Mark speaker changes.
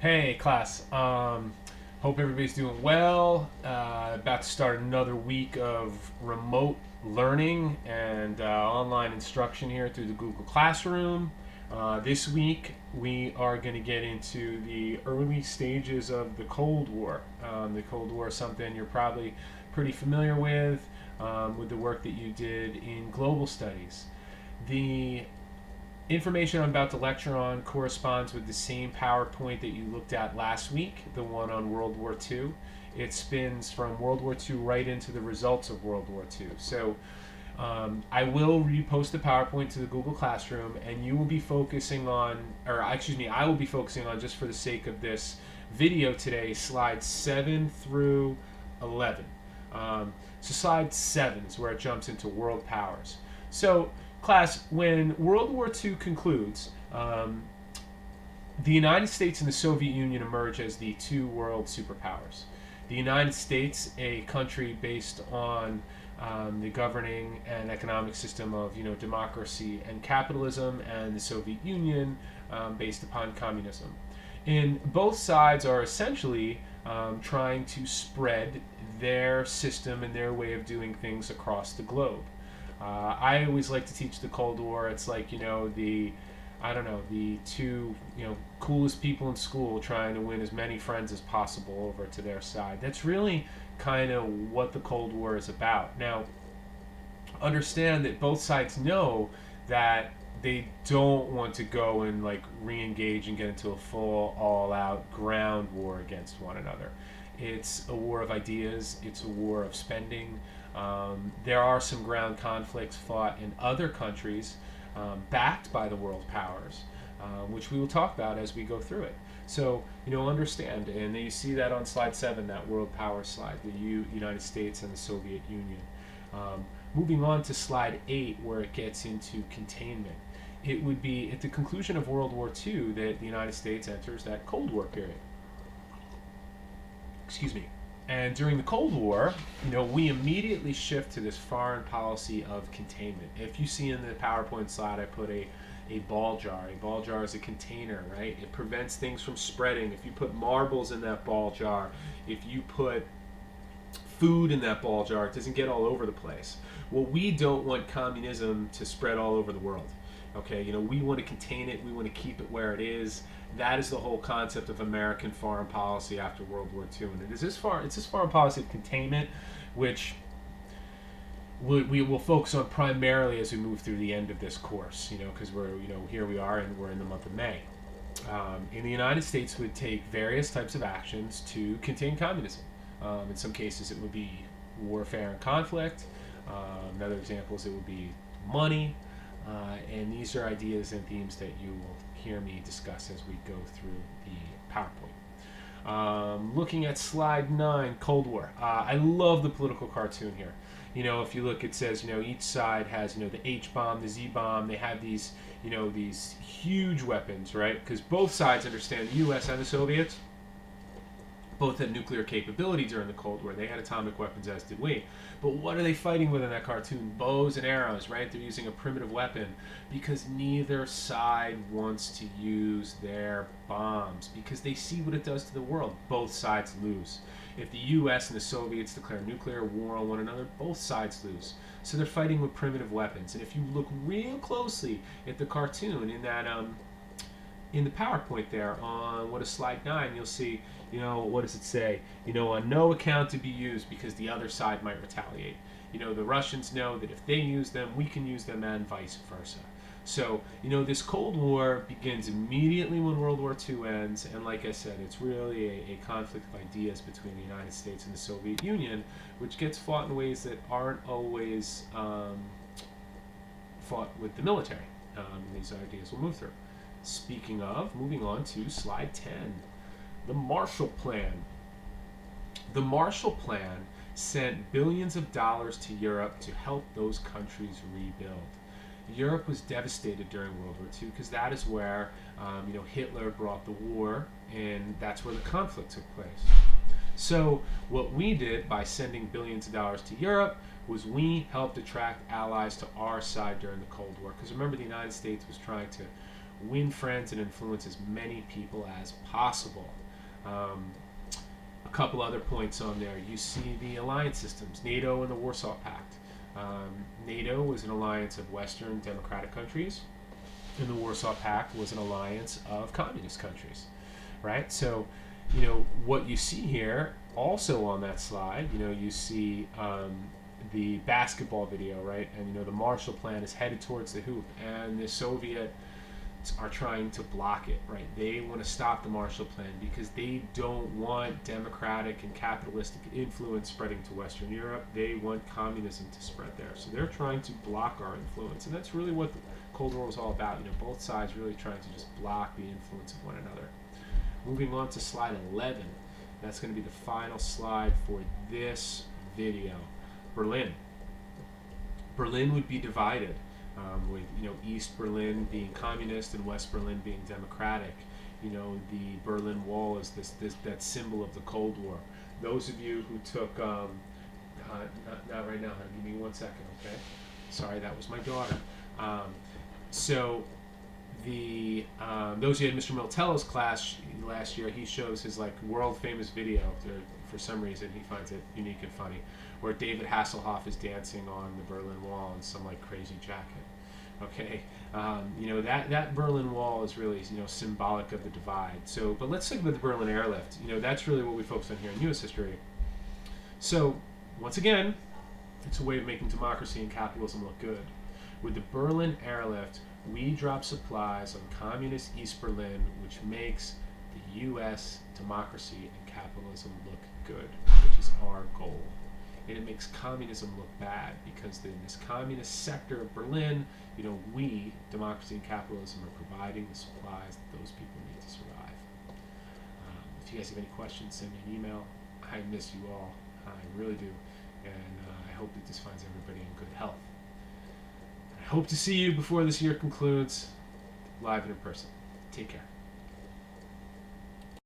Speaker 1: Hey, class. Hope everybody's doing well. About to start another week of remote learning and online instruction here through the Google Classroom. This week, we are going to get into the early stages of the Cold War. The Cold War is something you're probably pretty familiar with the work that you did in global studies. The information I'm about to lecture on corresponds with the same PowerPoint that you looked at last week, the one on World War II. It spins from World War II right into the results of World War II. So I will repost the PowerPoint to the Google Classroom, and you will be focusing on, or excuse me, I will be focusing on, just for the sake of this video today, slides 7 through 11. So slide 7 is where it jumps into world powers. So class, when World War II concludes, the United States and the Soviet Union emerge as the two world superpowers. The United States, a country based on the governing and economic system of democracy and capitalism, and the Soviet Union based upon communism. And both sides are essentially trying to spread their system and their way of doing things across the globe. I always like to teach the Cold War. It's like the two coolest people in school trying to win as many friends as possible over to their side. That's really kind of what the Cold War is about. Now, understand that both sides know that they don't want to go and like re-engage and get into a full all-out ground war against one another. It's a war of ideas. It's a war of spending. There are some ground conflicts fought in other countries backed by the world powers, which we will talk about as we go through it. So, understand, and you see that on slide 7, that world power slide, the United States and the Soviet Union. Moving on to slide 8, where it gets into containment. It would be at the conclusion of World War II that the United States enters that Cold War period. Excuse me. And during the Cold War, we immediately shift to this foreign policy of containment. If you see in the PowerPoint slide, I put a ball jar. A ball jar is a container, right? It prevents things from spreading. If you put marbles in that ball jar, if you put food in that ball jar, it doesn't get all over the place. Well, we don't want communism to spread all over the world. Okay, we want to contain it. We want to keep it where it is. That is the whole concept of American foreign policy after World War II, and it's this foreign policy of containment, which we will focus on primarily as we move through the end of this course. Because we're here we are, and we're in the month of May. In the United States, would take various types of actions to contain communism. In some cases, it would be warfare and conflict. In other examples, it would be money. And these are ideas and themes that you will hear me discuss as we go through the PowerPoint. Looking at slide 9, Cold War. I love the political cartoon here. If you look, it says, each side has, the H bomb, the Z bomb. They have these, these huge weapons, right? Because both sides understand, the U.S. and the Soviets both had nuclear capability during the Cold War. They had atomic weapons, as did we. But what are they fighting with in that cartoon? Bows and arrows, right? They're using a primitive weapon because neither side wants to use their bombs because they see what it does to the world. Both sides lose. If the U.S. and the Soviets declare nuclear war on one another, both sides lose. So they're fighting with primitive weapons. And if you look real closely at the cartoon in that in the PowerPoint there on what is slide 9, you'll see, what does it say? On no account to be used because the other side might retaliate. The Russians know that if they use them, we can use them, and vice versa. So, this Cold War begins immediately when World War II ends, and like I said, it's really a conflict of ideas between the United States and the Soviet Union, which gets fought in ways that aren't always fought with the military. These ideas will move through. Speaking of, moving on to slide 10, the Marshall Plan. The Marshall Plan sent billions of dollars to Europe to help those countries rebuild. Europe was devastated during World War II because that is where Hitler brought the war, and that's where the conflict took place. So what we did by sending billions of dollars to Europe was we helped attract allies to our side during the Cold War. Because remember, the United States was trying to win friends and influence as many people as possible. A couple other points on there. You see the alliance systems, NATO and the Warsaw Pact. NATO was an alliance of Western democratic countries, and the Warsaw Pact was an alliance of communist countries, right? So, what you see here also on that slide, you see the basketball video, right? And, the Marshall Plan is headed towards the hoop, and the Soviets are trying to block it, right? They want to stop the Marshall Plan because they don't want democratic and capitalistic influence spreading to Western Europe. They want communism to spread there. So they're trying to block our influence. And that's really what the Cold War was all about. Both sides really trying to just block the influence of one another. Moving on to slide 11. That's going to be the final slide for this video. Berlin. Berlin would be divided. With East Berlin being communist and West Berlin being democratic. The Berlin Wall is that symbol of the Cold War. Those of you who took not right now, give me 1 second, okay? Sorry, that was my daughter. So the those who had Mr. Miltello's class last year, he shows his world famous video. For some reason, he finds it unique and funny, where David Hasselhoff is dancing on the Berlin Wall in some crazy jacket. Okay, that Berlin Wall is really symbolic of the divide. So, but let's think about the Berlin Airlift. That's really what we focus on here in U.S. history. So, once again, it's a way of making democracy and capitalism look good. With the Berlin Airlift, we drop supplies on communist East Berlin, which makes the U.S. democracy and capitalism look good, which is our goal. And it makes communism look bad because in this communist sector of Berlin, we, democracy and capitalism, are providing the supplies that those people need to survive. If you guys have any questions, send me an email. I miss you all. I really do. And I hope that this finds everybody in good health. I hope to see you before this year concludes, live and in person. Take care.